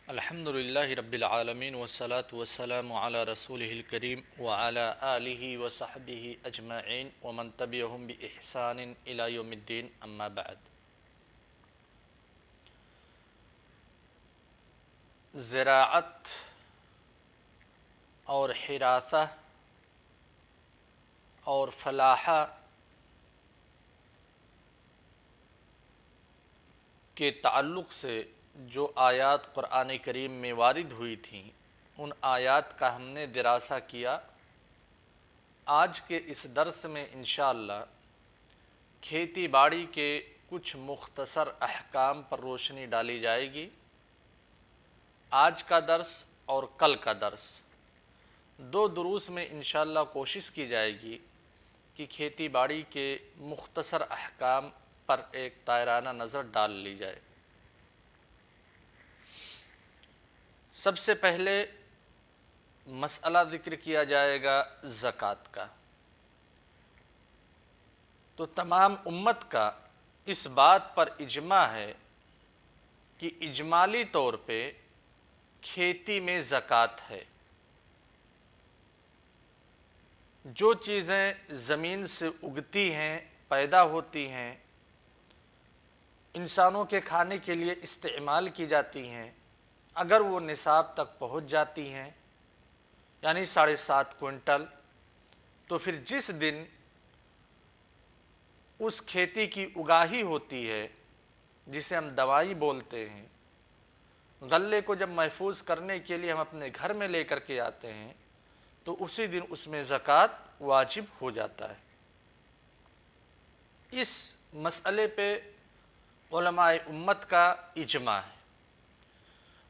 الحمد للہ رب العالمین والصلاة والسلام علی رسولہ الکریم وعلی آلہ وصحبہ اجمعین ومن تبعہم بإحسان الی یوم الدین اما بعد۔ زراعت اور حراثہ اور فلاحہ کے تعلق سے جو آیات قرآن کریم میں وارد ہوئی تھیں ان آیات کا ہم نے دراسہ کیا۔ آج کے اس درس میں انشاءاللہ کھیتی باڑی کے کچھ مختصر احکام پر روشنی ڈالی جائے گی۔ آج کا درس اور کل کا درس دو دروس میں انشاءاللہ کوشش کی جائے گی کہ کھیتی باڑی کے مختصر احکام پر ایک طائرانہ نظر ڈال لی جائے۔ سب سے پہلے مسئلہ ذکر کیا جائے گا زکوٰۃ کا۔ تو تمام امت کا اس بات پر اجماع ہے کہ اجمالی طور پہ کھیتی میں زکوٰۃ ہے۔ جو چیزیں زمین سے اگتی ہیں، پیدا ہوتی ہیں، انسانوں کے کھانے کے لیے استعمال کی جاتی ہیں، اگر وہ نصاب تک پہنچ جاتی ہیں یعنی 7.5 کوئنٹل، تو پھر جس دن اس کھیتی کی اگاہی ہوتی ہے جسے ہم دوائی بولتے ہیں، غلے کو جب محفوظ کرنے کے لیے ہم اپنے گھر میں لے کر کے آتے ہیں تو اسی دن اس میں زکوٰۃ واجب ہو جاتا ہے۔ اس مسئلے پہ علماء امت کا اجماع ہے۔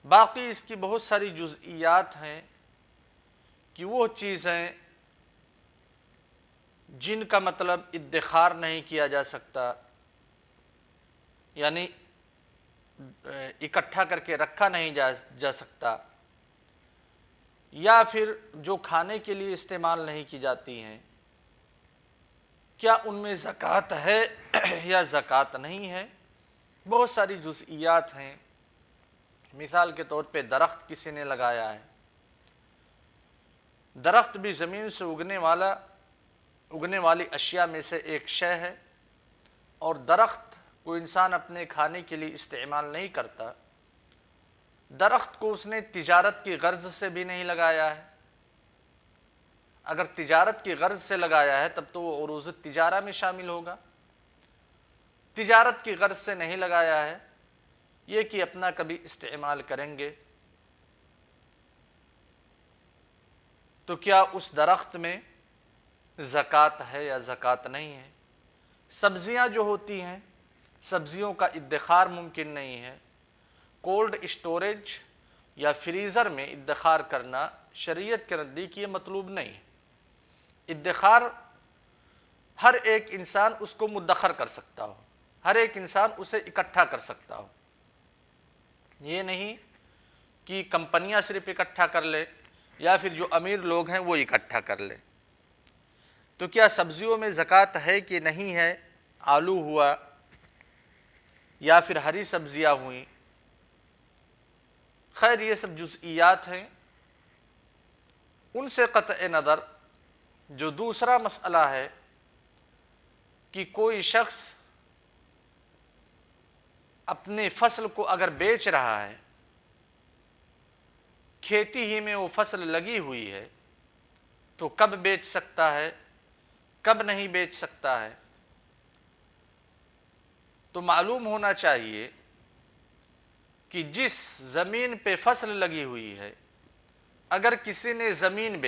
باقی اس کی بہت ساری جزئیات ہیں کہ وہ چیزیں جن کا مطلب ادخار نہیں کیا جا سکتا، یعنی اکٹھا کر کے رکھا نہیں جا سکتا، یا پھر جو کھانے کے لیے استعمال نہیں کی جاتی ہیں، کیا ان میں زکوٰۃ ہے یا زکوٰۃ نہیں ہے، بہت ساری جزئیات ہیں۔ مثال کے طور پہ درخت کسی نے لگایا ہے، درخت بھی زمین سے اگنے والی اشیاء میں سے ایک شے ہے، اور درخت کو انسان اپنے کھانے کے لیے استعمال نہیں کرتا، درخت کو اس نے تجارت کی غرض سے بھی نہیں لگایا ہے۔ اگر تجارت کی غرض سے لگایا ہے تب تو وہ عروض تجارہ میں شامل ہوگا، تجارت کی غرض سے نہیں لگایا ہے، یہ کہ اپنا کبھی استعمال کریں گے، تو کیا اس درخت میں زکوٰۃ ہے یا زکوٰۃ نہیں ہے۔ سبزیاں جو ہوتی ہیں، سبزیوں کا ادخار ممکن نہیں ہے، کولڈ اسٹوریج یا فریزر میں ادخار کرنا شریعت کے نزدیک یہ مطلوب نہیں ہے۔ ادخار ہر ایک انسان اس کو مدخر کر سکتا ہو، ہر ایک انسان اسے اکٹھا کر سکتا ہو، یہ نہیں کہ کمپنیاں صرف اکٹھا کر لے یا پھر جو امیر لوگ ہیں وہ اکٹھا کر لے۔ تو کیا سبزیوں میں زکوٰۃ ہے کہ نہیں ہے، آلو ہوا یا پھر ہری سبزیاں ہوئیں، خیر یہ سب جزئیات ہیں۔ ان سے قطع نظر جو دوسرا مسئلہ ہے کہ کوئی شخص اپنے فصل کو اگر بیچ رہا ہے، کھیتی ہی میں وہ فصل لگی ہوئی ہے، تو کب بیچ سکتا ہے، کب نہیں بیچ سکتا ہے۔ تو معلوم ہونا چاہیے کہ جس زمین پہ فصل لگی ہوئی ہے، اگر کسی نے زمین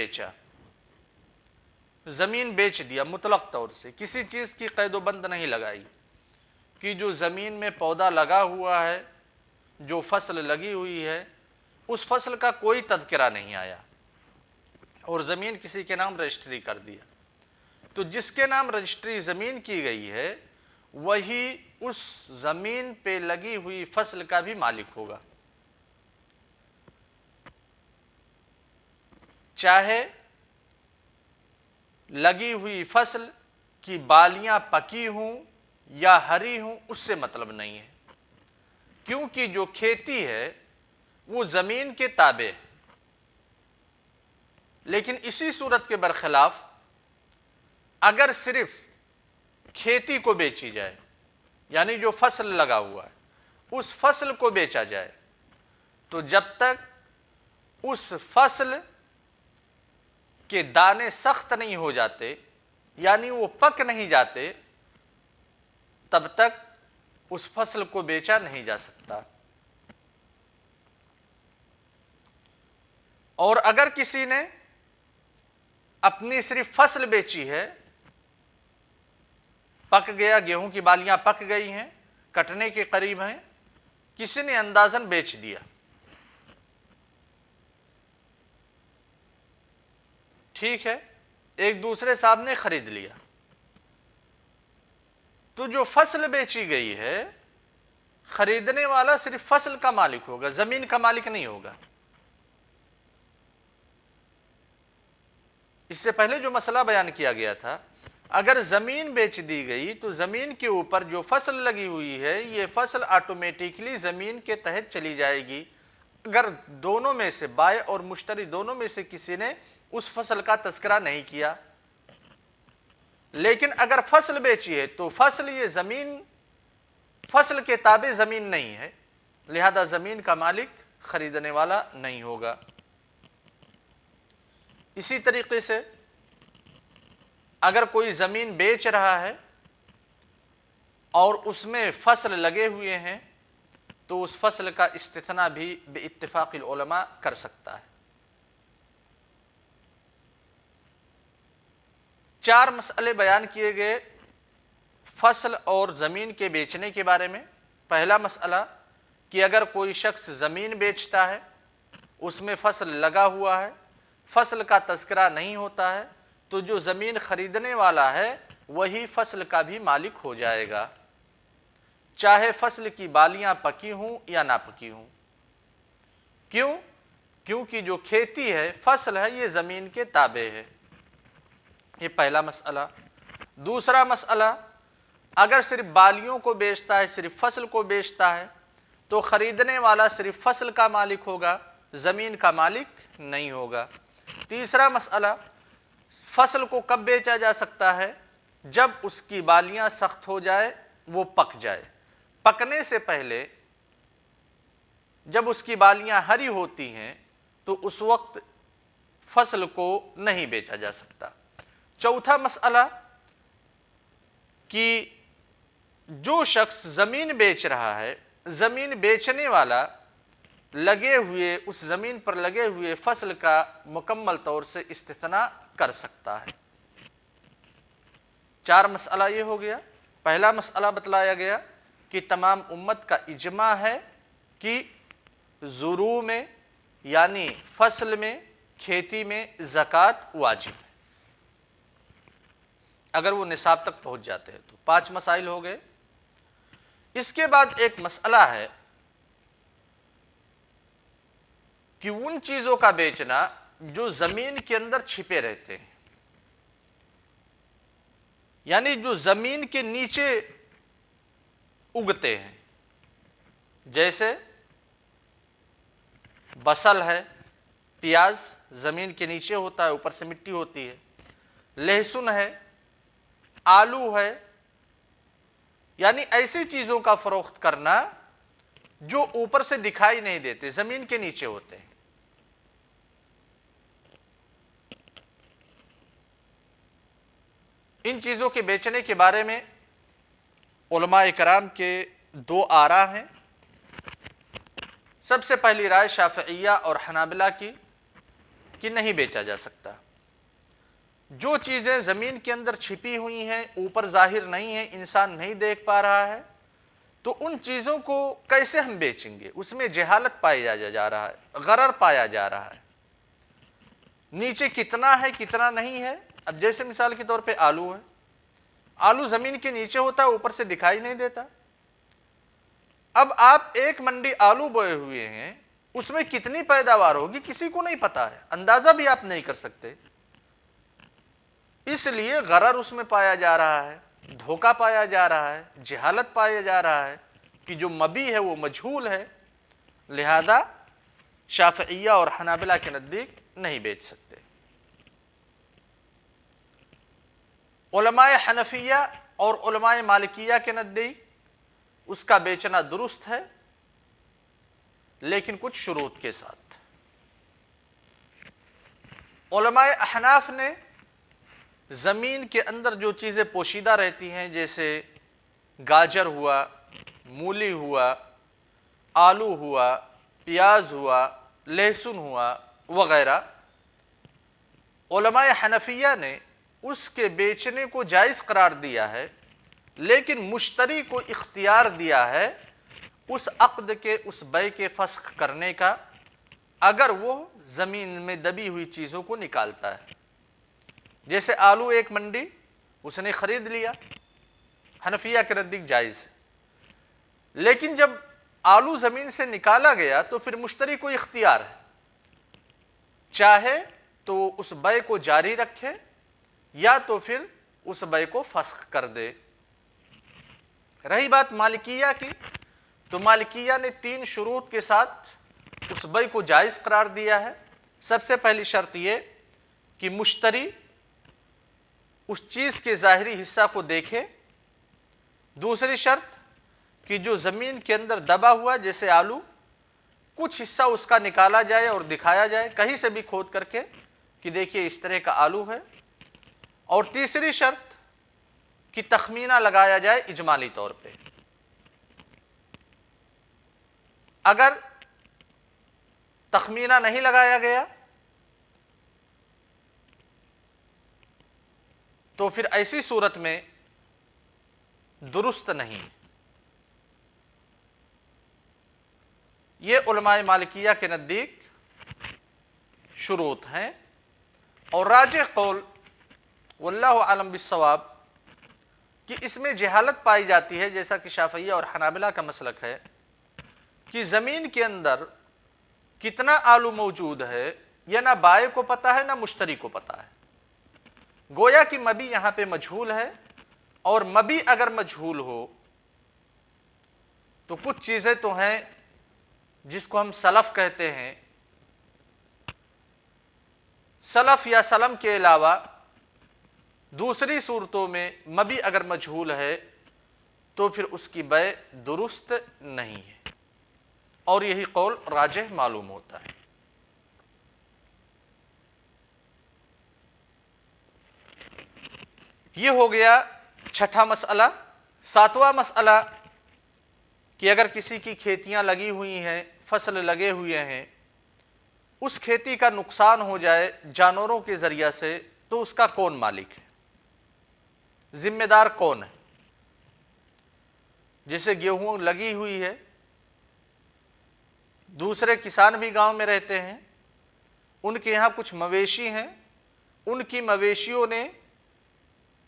بیچ دیا مطلق طور سے، کسی چیز کی قید و بند نہیں لگائی، کہ جو زمین میں پودا لگا ہوا ہے، جو فصل لگی ہوئی ہے، اس فصل کا کوئی تذکرہ نہیں آیا اور زمین کسی کے نام رجسٹری کر دیا، تو جس کے نام رجسٹری زمین کی گئی ہے وہی اس زمین پہ لگی ہوئی فصل کا بھی مالک ہوگا، چاہے لگی ہوئی فصل کی بالیاں پکی ہوں یا ہری ہوں، اس سے مطلب نہیں ہے، کیونکہ جو کھیتی ہے وہ زمین کے تابع، لیکن اسی صورت کے برخلاف اگر صرف کھیتی کو بیچی جائے، یعنی جو فصل لگا ہوا ہے اس فصل کو بیچا جائے، تو جب تک اس فصل کے دانے سخت نہیں ہو جاتے، یعنی وہ پک نہیں جاتے، تب تک اس فصل کو بیچا نہیں جا سکتا۔ اور اگر کسی نے اپنی صرف فصل بیچی ہے، پک گیا، گیہوں کی بالیاں پک گئی ہیں، کٹنے کے قریب ہیں، کسی نے اندازاً بیچ دیا، ٹھیک ہے، ایک دوسرے صاحب نے خرید لیا، تو جو فصل بیچی گئی ہے خریدنے والا صرف فصل کا مالک ہوگا، زمین کا مالک نہیں ہوگا۔ اس سے پہلے جو مسئلہ بیان کیا گیا تھا، اگر زمین بیچ دی گئی تو زمین کے اوپر جو فصل لگی ہوئی ہے یہ فصل آٹومیٹکلی زمین کے تحت چلی جائے گی، اگر دونوں میں سے بائع اور مشتری دونوں میں سے کسی نے اس فصل کا تذکرہ نہیں کیا۔ لیکن اگر فصل بیچی ہے تو فصل یہ زمین، فصل کے تابع زمین نہیں ہے، لہذا زمین کا مالک خریدنے والا نہیں ہوگا۔ اسی طریقے سے اگر کوئی زمین بیچ رہا ہے اور اس میں فصل لگے ہوئے ہیں تو اس فصل کا استثناء بھی بے اتفاق العلماء کر سکتا ہے۔ 4 مسئلے بیان کیے گئے فصل اور زمین کے بیچنے کے بارے میں۔ پہلا مسئلہ کہ اگر کوئی شخص زمین بیچتا ہے، اس میں فصل لگا ہوا ہے، فصل کا تذکرہ نہیں ہوتا ہے، تو جو زمین خریدنے والا ہے وہی فصل کا بھی مالک ہو جائے گا، چاہے فصل کی بالیاں پکی ہوں یا نہ پکی ہوں۔ کیوں؟ کیونکہ جو کھیتی ہے، فصل ہے، یہ زمین کے تابع ہے۔ یہ پہلا مسئلہ۔ دوسرا مسئلہ، اگر صرف بالیوں کو بیچتا ہے، صرف فصل کو بیچتا ہے، تو خریدنے والا صرف فصل کا مالک ہوگا، زمین کا مالک نہیں ہوگا۔ تیسرا مسئلہ، فصل کو کب بیچا جا سکتا ہے؟ جب اس کی بالیاں سخت ہو جائے، وہ پک جائے۔ پکنے سے پہلے جب اس کی بالیاں ہری ہوتی ہیں تو اس وقت فصل کو نہیں بیچا جا سکتا۔ چوتھا مسئلہ کہ جو شخص زمین بیچ رہا ہے، زمین بیچنے والا لگے ہوئے، اس زمین پر لگے ہوئے فصل کا مکمل طور سے استثناء کر سکتا ہے۔ 4 مسئلہ یہ ہو گیا۔ پہلا مسئلہ بتلایا گیا کہ تمام امت کا اجماع ہے کہ زروع میں یعنی فصل میں، کھیتی میں زکوٰۃ واجب ہے اگر وہ نصاب تک پہنچ جاتے ہیں تو۔ 5 مسائل ہو گئے۔ اس کے بعد ایک مسئلہ ہے کہ ان چیزوں کا بیچنا جو زمین کے اندر چھپے رہتے ہیں، یعنی جو زمین کے نیچے اگتے ہیں، جیسے بصل ہے، پیاز زمین کے نیچے ہوتا ہے، اوپر سے مٹی ہوتی ہے، لہسن ہے، آلو ہے، یعنی ایسی چیزوں کا فروخت کرنا جو اوپر سے دکھائی نہیں دیتے، زمین کے نیچے ہوتے ہیں۔ ان چیزوں کے بیچنے کے بارے میں علماء کرام کے 2 آراء ہیں۔ سب سے پہلی رائے شافعیہ اور حنابلہ کی کہ نہیں بیچا جا سکتا۔ جو چیزیں زمین کے اندر چھپی ہوئی ہیں، اوپر ظاہر نہیں ہیں، انسان نہیں دیکھ پا رہا ہے، تو ان چیزوں کو کیسے ہم بیچیں گے؟ اس میں جہالت پایا جا رہا ہے، غرر پایا جا رہا ہے۔ نیچے کتنا ہے کتنا نہیں ہے، اب جیسے مثال کے طور پہ آلو ہے، آلو زمین کے نیچے ہوتا ہے، اوپر سے دکھائی نہیں دیتا۔ اب آپ ایک منڈی آلو بوئے ہوئے ہیں، اس میں کتنی پیداوار ہوگی کسی کو نہیں پتا ہے، اندازہ بھی آپ نہیں کر سکتے، اس لیے غرر اس میں پایا جا رہا ہے، دھوکہ پایا جا رہا ہے، جہالت پایا جا رہا ہے کہ جو مبیع ہے وہ مجہول ہے، لہذا شافعیہ اور حنابلہ کے نزدیک نہیں بیچ سکتے۔ علماء حنفیہ اور علماء مالکیہ کے نزدیک اس کا بیچنا درست ہے، لیکن کچھ شروط کے ساتھ۔ علماء احناف نے زمین کے اندر جو چیزیں پوشیدہ رہتی ہیں، جیسے گاجر ہوا، مولی ہوا، آلو ہوا، پیاز ہوا، لہسن ہوا وغیرہ، علماء حنفیہ نے اس کے بیچنے کو جائز قرار دیا ہے، لیکن مشتری کو اختیار دیا ہے اس عقد کے، اس بیع کے فسخ کرنے کا، اگر وہ زمین میں دبی ہوئی چیزوں کو نکالتا ہے۔ جیسے آلو ایک منڈی اس نے خرید لیا، حنفیہ کے نزدیک جائز ہے، لیکن جب آلو زمین سے نکالا گیا تو پھر مشتری کو اختیار ہے، چاہے تو اس بیع کو جاری رکھے یا تو پھر اس بیع کو فسخ کر دے۔ رہی بات مالکیہ کی، تو مالکیہ نے 3 شروط کے ساتھ اس بیع کو جائز قرار دیا ہے۔ سب سے پہلی شرط یہ کہ مشتری اس چیز کے ظاہری حصہ کو دیکھے۔ دوسری شرط کہ جو زمین کے اندر دبا ہوا جیسے آلو، کچھ حصہ اس کا نکالا جائے اور دکھایا جائے کہیں سے بھی کھود کر کے کہ دیکھیے اس طرح کا آلو ہے۔ اور تیسری شرط کہ تخمینہ لگایا جائے اجمالی طور پہ۔ اگر تخمینہ نہیں لگایا گیا تو پھر ایسی صورت میں درست نہیں۔ یہ علماء مالکیہ کے نزدیک شروط ہیں، اور راجح قول واللہ عالم بالصواب کہ اس میں جہالت پائی جاتی ہے، جیسا کہ شافعیہ اور حنابلہ کا مسلک ہے کہ زمین کے اندر کتنا آلو موجود ہے یہ نہ بائع کو پتہ ہے نہ مشتری کو پتہ ہے۔ گویا کہ مبی یہاں پہ مجہول ہے، اور مبی اگر مجہول ہو تو کچھ چیزیں تو ہیں جس کو ہم سلف کہتے ہیں، سلف یا سلم کے علاوہ دوسری صورتوں میں مبی اگر مجہول ہے تو پھر اس کی بیع درست نہیں ہے، اور یہی قول راجح معلوم ہوتا ہے۔ یہ ہو گیا چھٹا مسئلہ۔ 7واں مسئلہ کہ اگر کسی کی کھیتیاں لگی ہوئی ہیں، فصل لگے ہوئے ہیں، اس کھیتی کا نقصان ہو جائے جانوروں کے ذریعہ سے تو اس کا کون مالک ہے، ذمہ دار کون ہے؟ جیسے گیہوں لگی ہوئی ہے، دوسرے کسان بھی گاؤں میں رہتے ہیں، ان کے یہاں کچھ مویشی ہیں، ان کی مویشیوں نے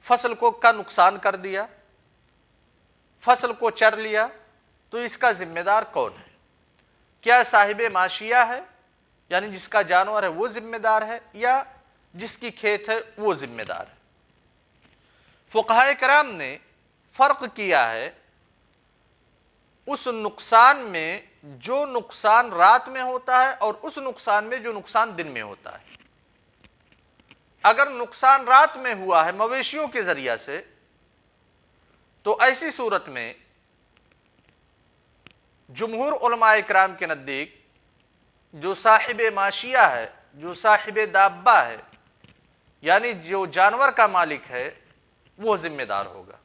فصل کا نقصان کر دیا، فصل کو چر لیا، تو اس کا ذمہ دار کون ہے؟ کیا صاحب ماشیہ ہے، یعنی جس کا جانور ہے وہ ذمہ دار ہے، یا جس کی کھیت ہے وہ ذمہ دار ہے؟ فقہائے کرام نے فرق کیا ہے اس نقصان میں جو نقصان رات میں ہوتا ہے اور اس نقصان میں جو نقصان دن میں ہوتا ہے۔ اگر نقصان رات میں ہوا ہے مویشیوں کے ذریعہ سے تو ایسی صورت میں جمہور علماء کرام کے نزدیک جو صاحب ماشیہ ہے، جو صاحب دابہ ہے، یعنی جو جانور کا مالک ہے، وہ ذمہ دار ہوگا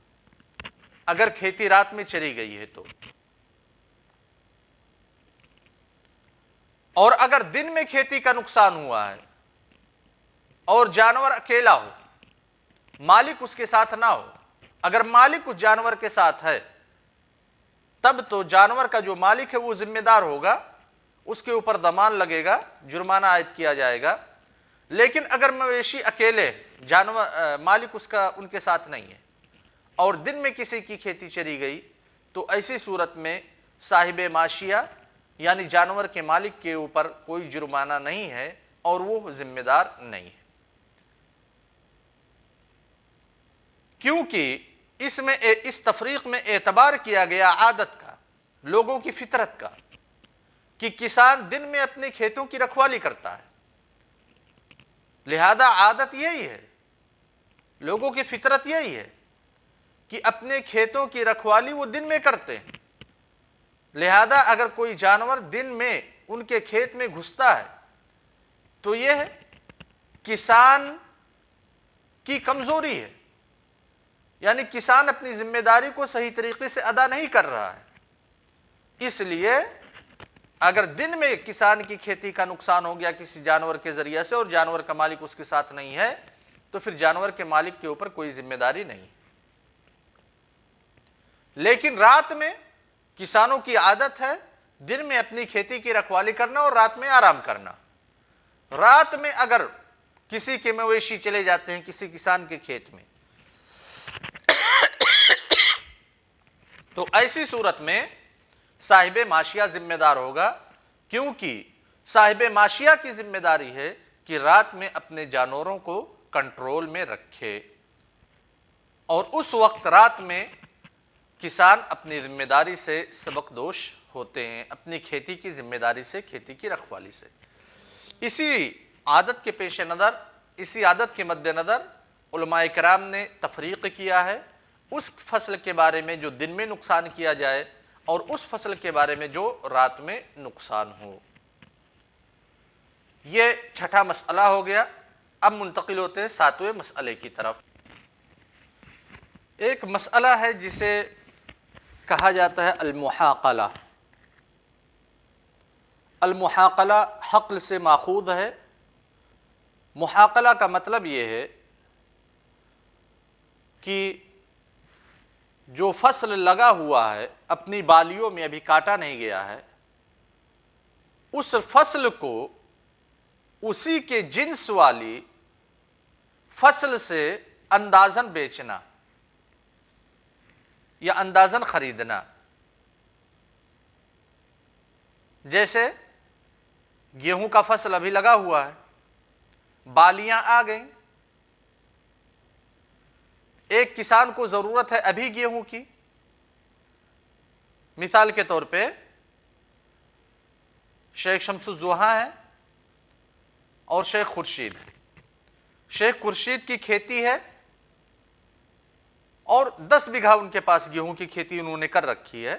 اگر کھیتی رات میں چلی گئی ہے تو۔ اور اگر دن میں کھیتی کا نقصان ہوا ہے اور جانور اکیلا ہو، مالک اس کے ساتھ نہ ہو، اگر مالک اس جانور کے ساتھ ہے تب تو جانور کا جو مالک ہے وہ ذمہ دار ہوگا، اس کے اوپر ضمان لگے گا، جرمانہ عائد کیا جائے گا۔ لیکن اگر مویشی اکیلے، جانور مالک اس کا ان کے ساتھ نہیں ہے، اور دن میں کسی کی کھیتی چری گئی تو ایسی صورت میں صاحب ماشیہ یعنی جانور کے مالک کے اوپر کوئی جرمانہ نہیں ہے اور وہ ذمہ دار نہیں ہے، کیونکہ اس تفریق میں اعتبار کیا گیا عادت کا، لوگوں کی فطرت کا، کہ کسان دن میں اپنے کھیتوں کی رکھوالی کرتا ہے، لہذا عادت یہی ہے، لوگوں کی فطرت یہی ہے کہ اپنے کھیتوں کی رکھوالی وہ دن میں کرتے ہیں، لہذا اگر کوئی جانور دن میں ان کے کھیت میں گھستا ہے تو یہ کسان کی کمزوری ہے، یعنی کسان اپنی ذمہ داری کو صحیح طریقے سے ادا نہیں کر رہا ہے۔ اس لیے اگر دن میں کسان کی کھیتی کا نقصان ہو گیا کسی جانور کے ذریعے سے اور جانور کا مالک اس کے ساتھ نہیں ہے تو پھر جانور کے مالک کے اوپر کوئی ذمہ داری نہیں۔ لیکن رات میں کسانوں کی عادت ہے دن میں اپنی کھیتی کی رکھوالی کرنا اور رات میں آرام کرنا۔ رات میں اگر کسی کے مویشی چلے جاتے ہیں کسی کسان کے کھیت میں تو ایسی صورت میں صاحب ماشیہ ذمہ دار ہوگا، کیونکہ صاحب ماشیہ کی ذمہ داری ہے کہ رات میں اپنے جانوروں کو کنٹرول میں رکھے، اور اس وقت رات میں کسان اپنی ذمہ داری سے سبکدوش ہوتے ہیں، اپنی کھیتی کی ذمہ داری سے، کھیتی کی رکھوالی سے۔ اسی عادت کے پیش نظر، اسی عادت کے مد نظر علماء کرام نے تفریق کیا ہے اس فصل کے بارے میں جو دن میں نقصان کیا جائے اور اس فصل کے بارے میں جو رات میں نقصان ہو۔ یہ چھٹا مسئلہ ہو گیا۔ اب منتقل ہوتے ہیں 7ویں مسئلے کی طرف۔ ایک مسئلہ ہے جسے کہا جاتا ہے المحاقلہ۔ المحاقلہ حقل سے ماخوذ ہے۔ محاقلہ کا مطلب یہ ہے کہ جو فصل لگا ہوا ہے اپنی بالیوں میں ابھی کاٹا نہیں گیا ہے، اس فصل کو اسی کے جنس والی فصل سے اندازاً بیچنا یا اندازاً خریدنا۔ جیسے گیہوں کا فصل ابھی لگا ہوا ہے، بالیاں آ گئیں، ایک کسان کو ضرورت ہے ابھی گیہوں کی، مثال کے طور پہ شیخ شمس الضحیٰ ہے اور شیخ خورشید ہے۔ شیخ خورشید کی کھیتی ہے اور 10 بیگھہ ان کے پاس گیہوں کی کھیتی انہوں نے کر رکھی ہے،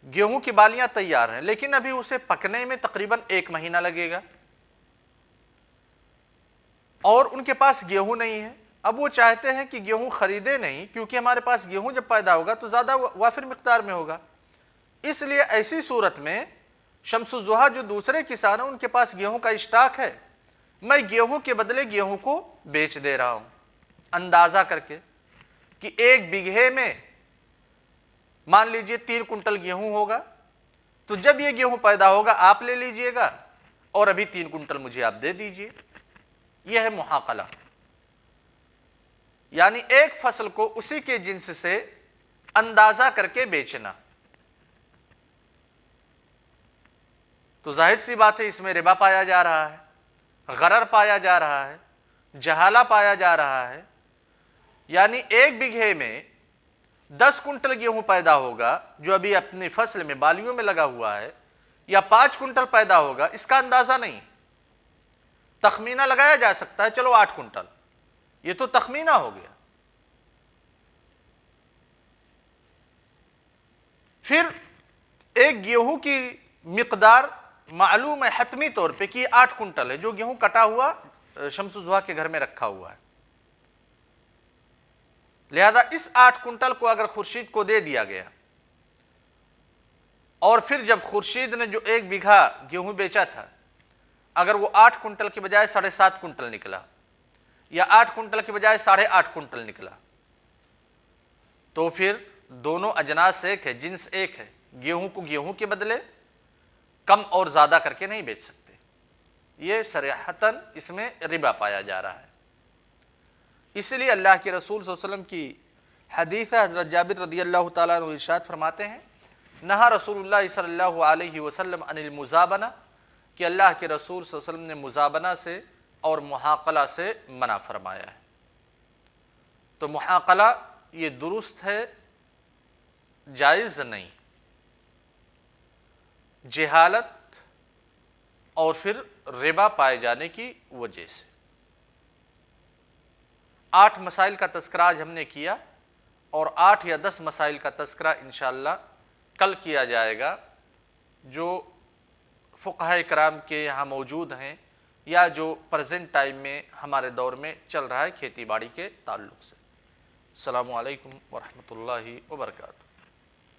گیہوں کی بالیاں تیار ہیں، لیکن ابھی اسے پکنے میں تقریباً 1 مہینہ لگے گا اور ان کے پاس گیہوں نہیں ہے۔ اب وہ چاہتے ہیں کہ گیہوں خریدے نہیں، کیونکہ ہمارے پاس گیہوں جب پیدا ہوگا تو زیادہ وافر مقدار میں ہوگا، اس لیے ایسی صورت میں شمس الضحیٰ جو دوسرے کسان ہیں ان کے پاس گیہوں کا اسٹاک ہے، میں گیہوں کے بدلے گیہوں کو بیچ دے رہا ہوں اندازہ کر کے کہ 1 بیگھے میں مان لیجئے 3 کنٹل گیہوں ہوگا، تو جب یہ گیہوں پیدا ہوگا آپ لے لیجئے گا اور ابھی 3 کنٹل مجھے آپ دے دیجئے۔ یہ ہے محاقلہ، یعنی ایک فصل کو اسی کے جنس سے اندازہ کر کے بیچنا۔ تو ظاہر سی بات ہے اس میں ربا پایا جا رہا ہے، غرر پایا جا رہا ہے، جہالہ پایا جا رہا ہے، یعنی 1 بیگھے میں 10 کنٹل گیہوں پیدا ہوگا جو ابھی اپنی فصل میں بالیوں میں لگا ہوا ہے، یا 5 کنٹل پیدا ہوگا، اس کا اندازہ نہیں، تخمینہ لگایا جا سکتا ہے چلو 8 کنٹل، یہ تو تخمینہ ہو گیا۔ پھر ایک گیہوں کی مقدار معلوم ہے حتمی طور پہ کہ 8 کنٹل ہے جو گیہوں کٹا ہوا شمس الضحیٰ کے گھر میں رکھا ہوا ہے، لہذا اس 8 کنٹل کو اگر خورشید کو دے دیا گیا اور پھر جب خورشید نے جو 1 بیگھہ گیہوں بیچا تھا اگر وہ 8 کنٹل کے بجائے 7.5 کنٹل نکلا یا 8 کنٹل کے بجائے 8.5 کنٹل نکلا تو پھر دونوں اجناس ایک ہے، جنس ایک ہے، گیہوں کو گیہوں کے بدلے کم اور زیادہ کر کے نہیں بیچ سکتے۔ یہ صریحتاً اس میں ربا پایا جا رہا ہے۔ اس لیے اللہ کے رسول صلی اللہ علیہ وسلم کی حدیث ہے، حضرت جابر رضی اللہ تعالیٰ عنہ ارشاد فرماتے ہیں نہا رسول اللہ صلی اللہ علیہ وسلم عن المزابنہ، کہ اللہ کے رسول صلی اللہ علیہ وسلم نے مزابنہ سے اور محاقلہ سے منع فرمایا ہے۔ تو محاقلہ یہ درست ہے، جائز نہیں، جہالت اور پھر ربا پائے جانے کی وجہ سے۔ 8 مسائل کا تذکرہ آج ہم نے کیا، اور 8 یا 10 مسائل کا تذکرہ انشاءاللہ کل کیا جائے گا، جو فقہاء کرام کے یہاں موجود ہیں یا جو پریزنٹ ٹائم میں ہمارے دور میں چل رہا ہے کھیتی باڑی کے تعلق سے۔ السلام علیکم ورحمۃ اللہ وبرکاتہ۔